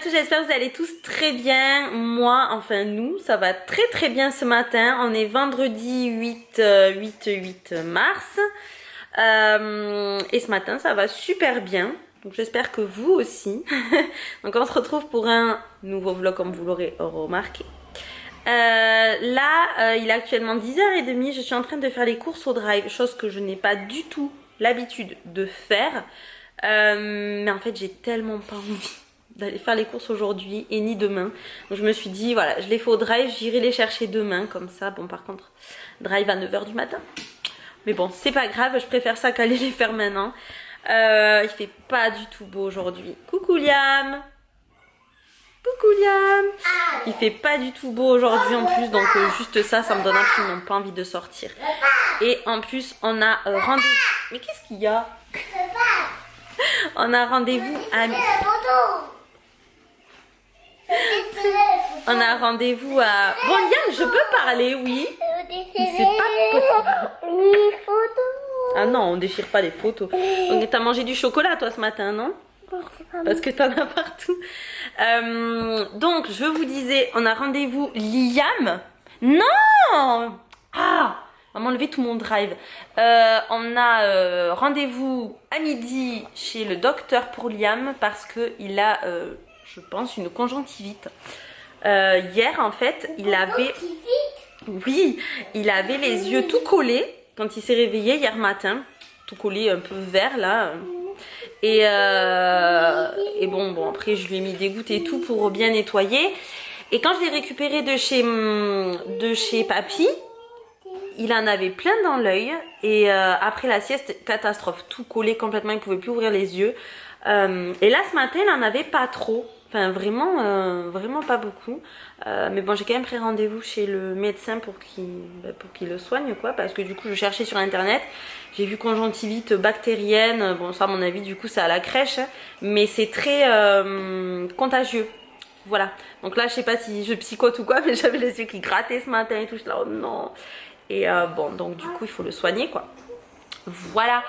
tous, j'espère que vous allez tous très bien. Moi, enfin nous, ça va très très bien ce matin. On est vendredi 8 mars. Et ce matin, ça va super bien. Donc j'espère que vous aussi. Donc on se retrouve pour un nouveau vlog comme vous l'aurez remarqué. Il est actuellement 10h30. Je suis en train de faire les courses au drive, chose que je n'ai pas du tout l'habitude de faire. Mais en fait, j'ai tellement pas envie d'aller faire les courses aujourd'hui et ni demain. Donc je me suis dit, voilà, je les fais au drive, j'irai les chercher demain. Comme ça, bon, par contre, drive à 9h du matin. Mais bon, c'est pas grave, je préfère ça qu'aller les faire maintenant. Il fait pas du tout beau aujourd'hui. Coucou Liam! Coucou Liam! Il fait pas du tout beau aujourd'hui en plus, donc juste ça, ça me donne absolument pas envie de sortir. Et en plus, on a rendez-vous. Mais qu'est-ce qu'il y a? On a rendez-vous à... On a rendez-vous à... Bon Liam, je peux parler, oui. Mais c'est pas possible. Ah non, on déchire pas les photos. Donc t'as mangé du chocolat toi ce matin, non? Parce que t'en as partout. Donc je vous disais, on a rendez-vous Liam. Non! Ah! On va m'enlever tout mon drive. On a rendez-vous à midi chez le docteur pour Liam parce qu'il a, je pense, une conjonctivite. Hier, en fait, il avait... Oui, il avait les yeux tout collés quand il s'est réveillé hier matin. Tout collé, un peu vert, là. Et bon, après, je lui ai mis des gouttes et tout pour bien nettoyer. Et quand je l'ai récupéré de chez Papy, il en avait plein dans l'œil. Et après la sieste, catastrophe. Tout collé complètement, il ne pouvait plus ouvrir les yeux. Et là, ce matin, il n'en avait pas trop. Enfin, vraiment pas beaucoup. Mais bon, j'ai quand même pris rendez-vous chez le médecin pour qu'il le soigne, quoi. Parce que du coup, je cherchais sur internet. J'ai vu conjonctivite bactérienne. Bon, ça, à mon avis, du coup, c'est à la crèche. Mais c'est très contagieux. Voilà. Donc là, je sais pas si je psychote ou quoi, mais j'avais les yeux qui grattaient ce matin et tout. Je suis là, oh non. Et bon, donc du coup, il faut le soigner, quoi. Voilà.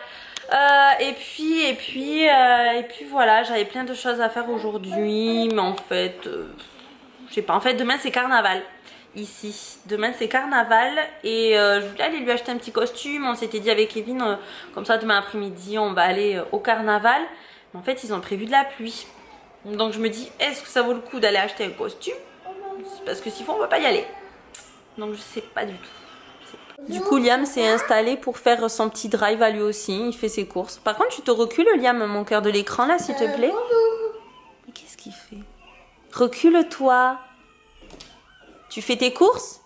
Et puis voilà, j'avais plein de choses à faire aujourd'hui, mais en fait, je sais pas, en fait demain c'est carnaval, ici, demain c'est carnaval et je voulais aller lui acheter un petit costume, on s'était dit avec Kevin, comme ça demain après-midi on va aller au carnaval, mais en fait ils ont prévu de la pluie, donc je me dis, est-ce que ça vaut le coup d'aller acheter un costume, parce que s'il faut on va pas y aller, donc je sais pas du tout. Du coup, Liam s'est installé pour faire son petit drive à lui aussi. Il fait ses courses. Par contre, tu te recules, Liam, mon cœur de l'écran, là, s'il te plaît. Mais qu'est-ce qu'il fait? Recule-toi. Tu fais tes courses?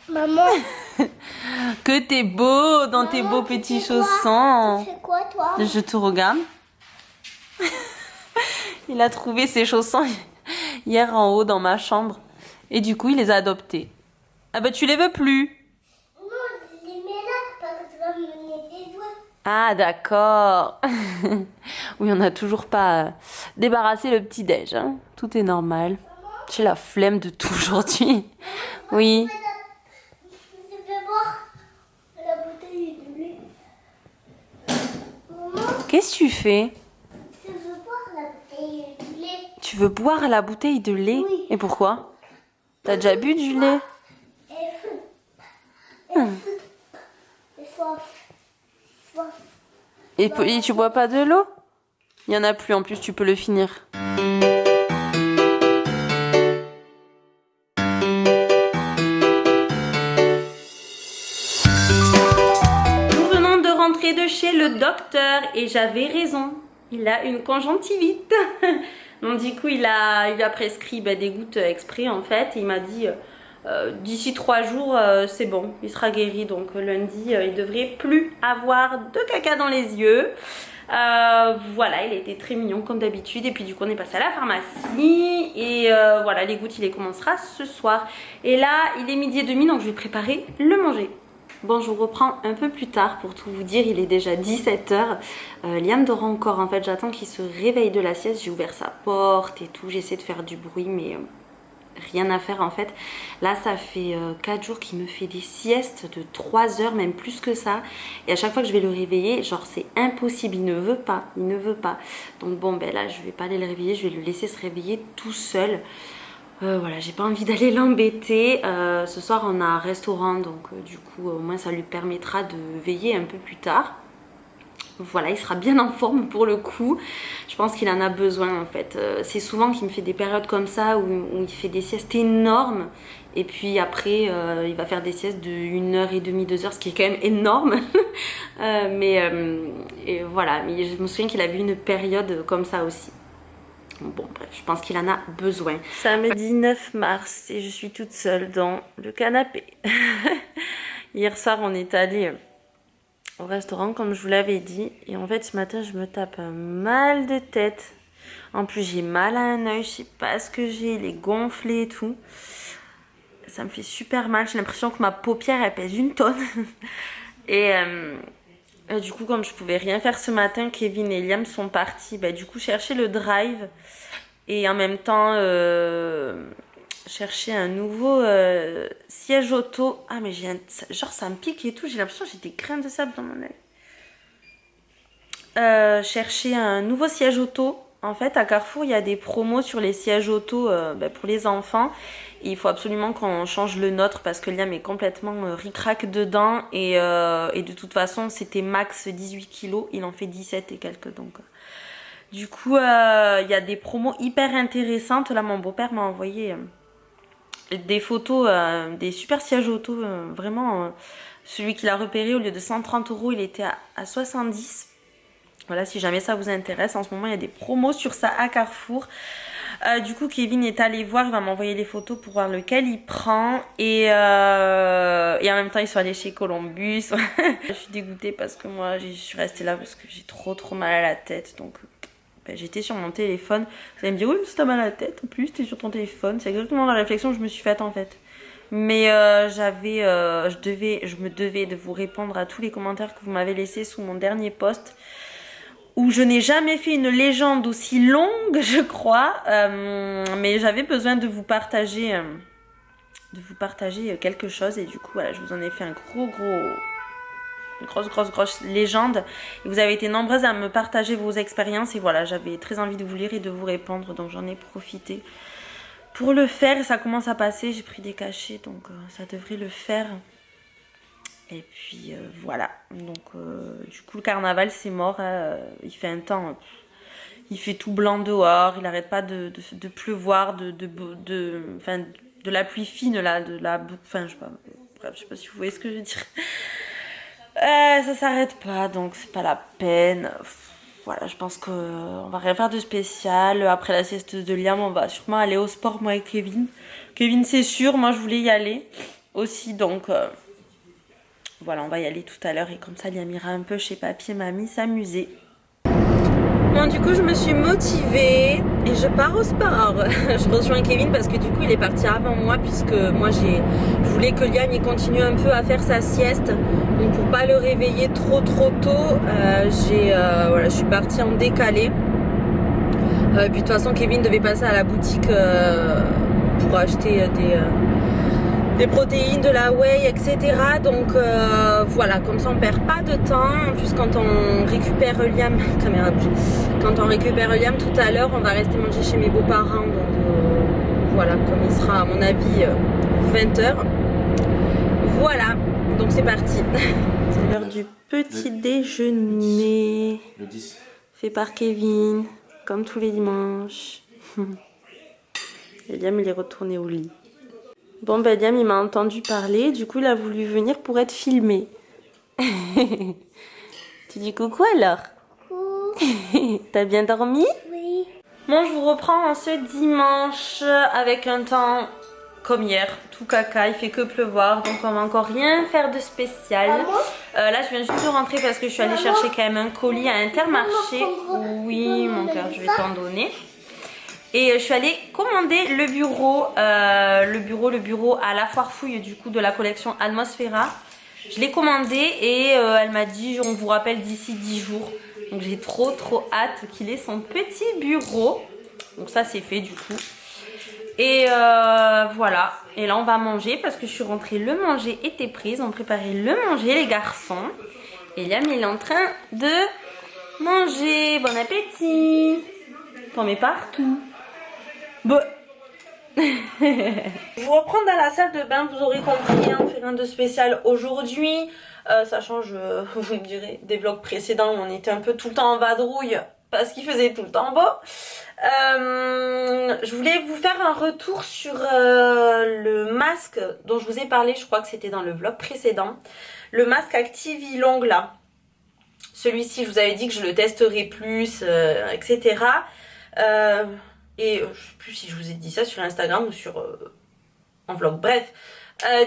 Maman. Que t'es beau dans tes beaux petits chaussons. Tu fais quoi, toi? Je te regarde. Il a trouvé ses chaussons hier en haut dans ma chambre. Et du coup, il les a adoptés. Ah bah tu les veux plus? Non, je les mets là parce que tu vas me donner des doigts. Ah d'accord. Oui, on n'a toujours pas débarrassé le petit-déj. Hein. Tout est normal. J'ai la flemme de tout aujourd'hui. Oui. Je vais boire la bouteille de lait. Maman, Qu'est-ce que tu fais? je veux boire la bouteille de lait. Tu veux boire la bouteille de lait? Oui. Et pourquoi? T'as déjà bu du lait? Et soif. Soif. Et tu bois pas de l'eau? Il y en a plus, en plus tu peux le finir. Nous venons de rentrer de chez le docteur et j'avais raison. Il a une conjonctivite. Donc du coup il a prescrit des gouttes exprès en fait. Et il m'a dit d'ici 3 jours c'est bon, il sera guéri. Donc lundi il devrait plus avoir de caca dans les yeux. Voilà, il a été très mignon comme d'habitude. Et puis du coup on est passé à la pharmacie. Et voilà, les gouttes il les commencera ce soir. Et là il est 12h30 donc je vais préparer le manger. Bon, je vous reprends un peu plus tard pour tout vous dire, il est déjà 17h. Liam dort encore, en fait, j'attends qu'il se réveille de la sieste. J'ai ouvert sa porte et tout, j'essaie de faire du bruit, mais rien à faire en fait. Là ça fait 4 jours qu'il me fait des siestes de 3 heures, même plus que ça. Et à chaque fois que je vais le réveiller, genre c'est impossible, il ne veut pas, il ne veut pas. Donc bon ben là je vais pas aller le réveiller, je vais le laisser se réveiller tout seul. Voilà, j'ai pas envie d'aller l'embêter. Ce soir on a un restaurant, donc du coup au moins ça lui permettra de veiller un peu plus tard. Voilà, il sera bien en forme pour le coup. Je pense qu'il en a besoin en fait. C'est souvent qu'il me fait des périodes comme ça où il fait des siestes énormes. Et puis après, il va faire des siestes de 1h30, 2h, ce qui est quand même énorme. Et voilà, mais je me souviens qu'il avait une période comme ça aussi. Bon bref, je pense qu'il en a besoin. Samedi 9 mars et je suis toute seule dans le canapé. Hier soir on est allé au restaurant comme je vous l'avais dit. Et en fait ce matin je me tape un mal de tête. En plus j'ai mal à un œil, je sais pas ce que j'ai, il est gonflé et tout. Ça me fait super mal, j'ai l'impression que ma paupière elle pèse 1 tonne. Et du coup comme je pouvais rien faire ce matin, Kevin et Liam sont partis du coup chercher le drive. Et en même temps chercher un nouveau siège auto. Ah mais genre ça me pique et tout, j'ai l'impression que j'ai des grains de sable dans mon œil. Chercher un nouveau siège auto. En fait à Carrefour il y a des promos sur les sièges auto pour les enfants. Et il faut absolument qu'on change le nôtre parce que Liam est complètement ric-rac dedans. Et de toute façon c'était max 18 kg, il en fait 17 et quelques donc... Du coup, il y a des promos hyper intéressantes. Là, mon beau-père m'a envoyé des photos des super sièges auto. Vraiment, celui qu'il a repéré, au lieu de 130 €, il était à 70. Voilà, si jamais ça vous intéresse. En ce moment, il y a des promos sur ça à Carrefour. Du coup, Kevin est allé voir. Il va m'envoyer les photos pour voir lequel il prend. Et en même temps, ils sont allés chez Columbus. Je suis dégoûtée parce que moi, je suis restée là parce que j'ai trop mal à la tête. Donc... j'étais sur mon téléphone. Vous allez me dire, oui, mais si t'as mal à la tête, en plus, t'es sur ton téléphone. C'est exactement la réflexion que je me suis faite en fait. Mais je me devais de vous répondre à tous les commentaires que vous m'avez laissés sous mon dernier post. Où je n'ai jamais fait une légende aussi longue, je crois. Mais j'avais besoin de vous partager quelque chose. Et du coup, voilà, je vous en ai fait une grosse légende. Et vous avez été nombreuses à me partager vos expériences. Et voilà, j'avais très envie de vous lire et de vous répondre. Donc j'en ai profité pour le faire. Ça commence à passer. J'ai pris des cachets. Donc ça devrait le faire. Et puis voilà. Donc du coup le carnaval c'est mort. Il fait un temps... il fait tout blanc dehors. Il n'arrête pas de pleuvoir. De la pluie fine là. Enfin je sais pas. Bref, je sais pas si vous voyez ce que je veux dire. Ça s'arrête pas, donc c'est pas la peine. Voilà, je pense qu'on va rien faire de spécial. Après la sieste de Liam, on va sûrement aller au sport, moi et Kevin. Kevin, c'est sûr, moi je voulais y aller aussi, donc voilà, on va y aller tout à l'heure. Et comme ça, Liam ira un peu chez papy et mamie s'amuser. Bon, du coup, je me suis motivée et je pars au sport. Je rejoins Kevin parce que du coup, il est parti avant moi puisque moi, je voulais que Liam il continue un peu à faire sa sieste. Donc, pour pas le réveiller trop tôt, je suis partie en décalé. Puis de toute façon, Kevin devait passer à la boutique pour acheter des protéines, de la whey, etc. Donc voilà, comme ça on perd pas de temps. En plus quand on récupère Liam, caméra bouge. Quand on récupère Liam tout à l'heure, on va rester manger chez mes beaux-parents. Donc voilà, comme il sera à mon avis 20h. Voilà, donc c'est parti. C'est l'heure du petit déjeuner. Le 10. Fait par Kevin, comme tous les dimanches. Et Liam il est retourné au lit. Bon, ben Liam, il m'a entendu parler, du coup, il a voulu venir pour être filmé. Tu dis coucou alors? Coucou. T'as bien dormi? Oui. Bon, je vous reprends en ce dimanche avec un temps comme hier, tout caca, il fait que pleuvoir, donc on va encore rien faire de spécial. Là, je viens juste de rentrer parce que je suis allée chercher quand même un colis à Intermarché. Oui, mon cœur, je vais t'en donner. Et je suis allée commander le bureau à la foire fouille du coup de la collection Atmosfera. Je l'ai commandé et elle m'a dit on vous rappelle d'ici 10 jours. Donc j'ai trop hâte qu'il ait son petit bureau. Donc ça c'est fait du coup. Et voilà. Et là on va manger parce que je suis rentrée, le manger était prise. On préparait le manger les garçons. Et Liam il est en train de manger. Bon appétit. T'en mets partout. Bon. Je vous reprends dans la salle de bain, vous aurez compris, hein, on fait rien de spécial aujourd'hui. Ça change, vous me direz, des vlogs précédents où on était un peu tout le temps en vadrouille parce qu'il faisait tout le temps beau. Je voulais vous faire un retour sur le masque dont je vous ai parlé, je crois que c'était dans le vlog précédent. Le masque Active Long là. Celui-ci, je vous avais dit que je le testerai plus, etc. Et je sais plus si je vous ai dit ça sur Instagram ou sur en vlog. Bref,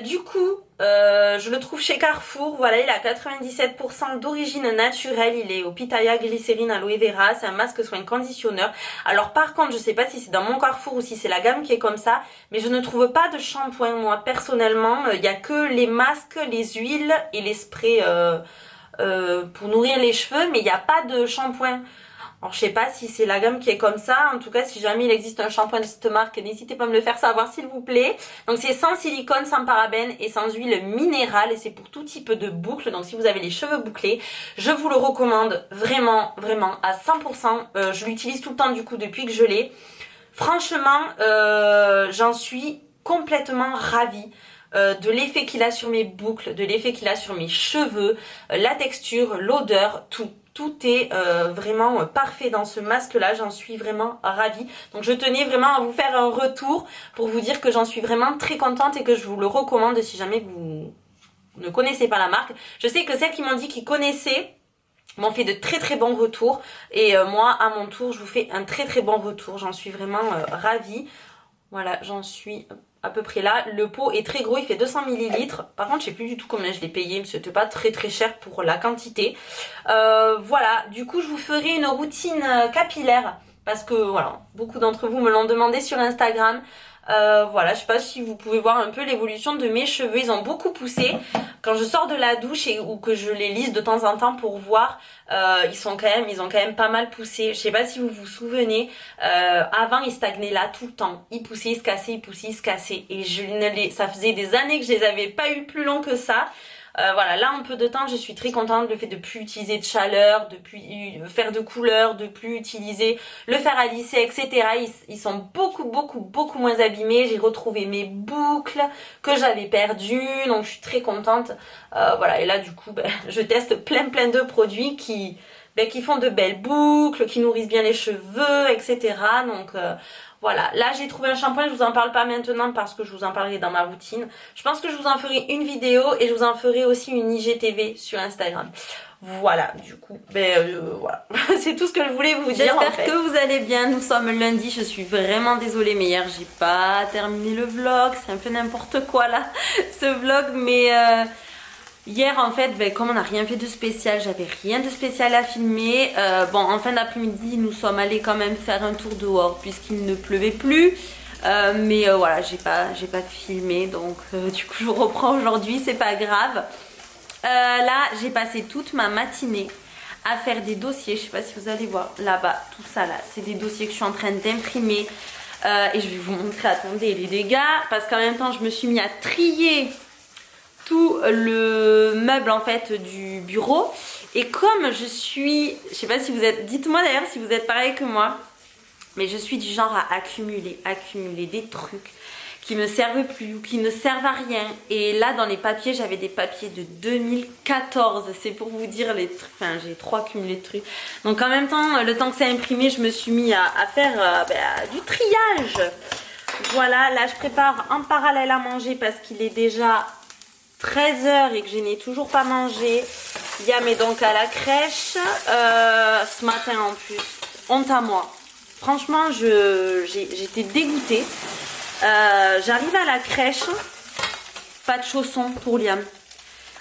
du coup, je le trouve chez Carrefour. Voilà, il est à 97% d'origine naturelle. Il est au pitaya, glycérine, aloe vera. C'est un masque soin conditionneur. Alors par contre, je sais pas si c'est dans mon Carrefour ou si c'est la gamme qui est comme ça, mais je ne trouve pas de shampoing. Moi, personnellement, il n'y a que les masques, les huiles et les sprays pour nourrir les cheveux, mais il n'y a pas de shampoing. Alors je sais pas si c'est la gamme qui est comme ça, en tout cas si jamais il existe un shampoing de cette marque, n'hésitez pas à me le faire savoir s'il vous plaît. Donc c'est sans silicone, sans parabènes et sans huile minérale et c'est pour tout type de boucles, donc si vous avez les cheveux bouclés, je vous le recommande vraiment, vraiment à 100%. Je l'utilise tout le temps du coup depuis que je l'ai. Franchement, j'en suis complètement ravie. De l'effet qu'il a sur mes boucles, de l'effet qu'il a sur mes cheveux, la texture, l'odeur, tout. Tout est vraiment parfait dans ce masque là, j'en suis vraiment ravie. Donc je tenais vraiment à vous faire un retour pour vous dire que j'en suis vraiment très contente et que je vous le recommande si jamais vous ne connaissez pas la marque. Je sais que celles qui m'ont dit qu'ils connaissaient m'ont fait de très très bons retours et moi à mon tour je vous fais un très très bon retour, j'en suis vraiment ravie. Voilà, j'en suis à peu près là. Le pot est très gros, il fait 200 ml. Par contre, je sais plus du tout combien je l'ai payé, mais c'était pas très très cher pour la quantité. Voilà, du coup, je vous ferai une routine capillaire parce que voilà, beaucoup d'entre vous me l'ont demandé sur Instagram. Voilà, je sais pas si vous pouvez voir un peu l'évolution de mes cheveux, ils ont beaucoup poussé. Quand je sors de la douche ou que je les lisse de temps en temps pour voir, ils ont quand même pas mal poussé. Je sais pas si vous vous souvenez, avant ils stagnaient là tout le temps. Ils poussaient, ils se cassaient, ils poussaient, ils se cassaient. Et ça faisait des années que je les avais pas eu plus long que ça. Voilà, là un peu de temps, je suis très contente le fait de plus utiliser de chaleur, de plus faire de couleur, de plus utiliser le fer à lisser, etc. Ils sont beaucoup moins abîmés. J'ai retrouvé mes boucles que j'avais perdues, donc je suis très contente. Voilà, et là du coup, je teste plein de produits qui font de belles boucles, qui nourrissent bien les cheveux, etc. Donc voilà, là j'ai trouvé un shampoing, je vous en parle pas maintenant parce que je vous en parlerai dans ma routine. Je pense que je vous en ferai une vidéo et je vous en ferai aussi une IGTV sur Instagram. Voilà, du coup, voilà, c'est tout ce que je voulais vous dire. J'espère que vous allez bien, nous sommes lundi, je suis vraiment désolée mais hier j'ai pas terminé le vlog, c'est un peu n'importe quoi là, ce vlog, mais... Hier en fait, comme on n'a rien fait de spécial, j'avais rien de spécial à filmer. Bon, en fin d'après-midi, nous sommes allés quand même faire un tour dehors puisqu'il ne pleuvait plus. Mais voilà, j'ai pas filmé, donc du coup je reprends aujourd'hui, c'est pas grave. Là, j'ai passé toute ma matinée à faire des dossiers. Je sais pas si vous allez voir là-bas, tout ça là, c'est des dossiers que je suis en train d'imprimer. Et je vais vous montrer, attendez les dégâts, parce qu'en même temps, je me suis mis à trier tout le meuble en fait du bureau et comme je suis, je sais pas si vous êtes, dites-moi d'ailleurs si vous êtes pareil que moi, mais je suis du genre à accumuler des trucs qui me servent plus ou qui ne servent à rien. Et là dans les papiers, j'avais des papiers de 2014, c'est pour vous dire les trucs, enfin j'ai trop accumulé de trucs. Donc en même temps, le temps que c'est imprimé, je me suis mis à faire du triage. Voilà, là je prépare en parallèle à manger parce qu'il est déjà 13h et que je n'ai toujours pas mangé. Yam est donc à la crèche ce matin en plus. Honte à moi. Franchement, j'étais dégoûtée. J'arrive à la crèche, pas de chaussons pour Liam.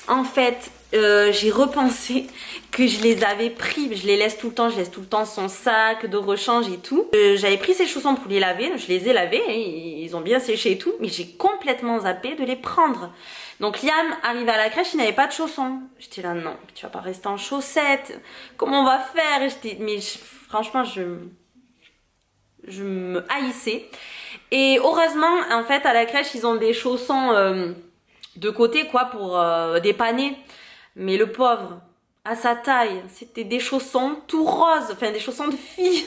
En fait, j'ai repensé que je les avais pris, je les laisse tout le temps, je laisse tout le temps son sac de rechange et tout. J'avais pris ces chaussons pour les laver, je les ai lavés, ils ont bien séché et tout, mais j'ai complètement zappé de les prendre. Donc Liam arrive à la crèche, il n'avait pas de chaussons. J'étais là, non, tu vas pas rester en chaussettes, comment on va faire? Franchement, je me haïssais. Et heureusement, en fait, à la crèche, ils ont des chaussons de côté, quoi, pour dépanner. Mais le pauvre, à sa taille, c'était des chaussons tout roses, enfin des chaussons de fille,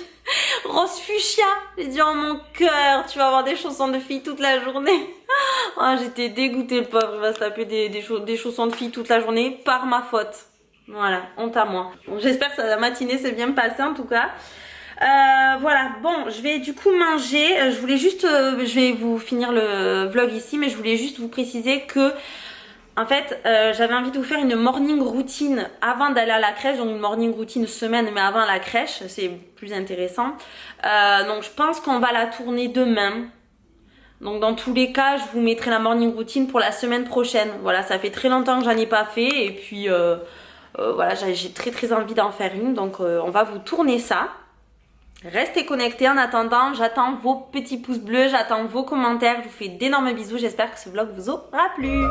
rose fuchsia. J'ai dit, oh mon cœur, tu vas avoir des chaussons de fille toute la journée. Oh, j'étais dégoûtée, le pauvre, il va se taper des chaussons de fille toute la journée par ma faute. Voilà, honte à moi. Bon, j'espère que la matinée s'est bien passée en tout cas. Voilà, bon, je vais du coup manger. Je voulais juste, je vais vous finir le vlog ici, mais je voulais juste vous préciser que, en fait, j'avais envie de vous faire une morning routine avant d'aller à la crèche. Donc une morning routine semaine, mais avant la crèche, c'est plus intéressant. Donc je pense qu'on va la tourner demain. Donc dans tous les cas, je vous mettrai la morning routine pour la semaine prochaine. Voilà, ça fait très longtemps que j'en ai pas fait et puis voilà, j'ai très envie d'en faire une. Donc on va vous tourner ça. Restez connectés en attendant, j'attends vos petits pouces bleus, j'attends vos commentaires, je vous fais d'énormes bisous, j'espère que ce vlog vous aura plu.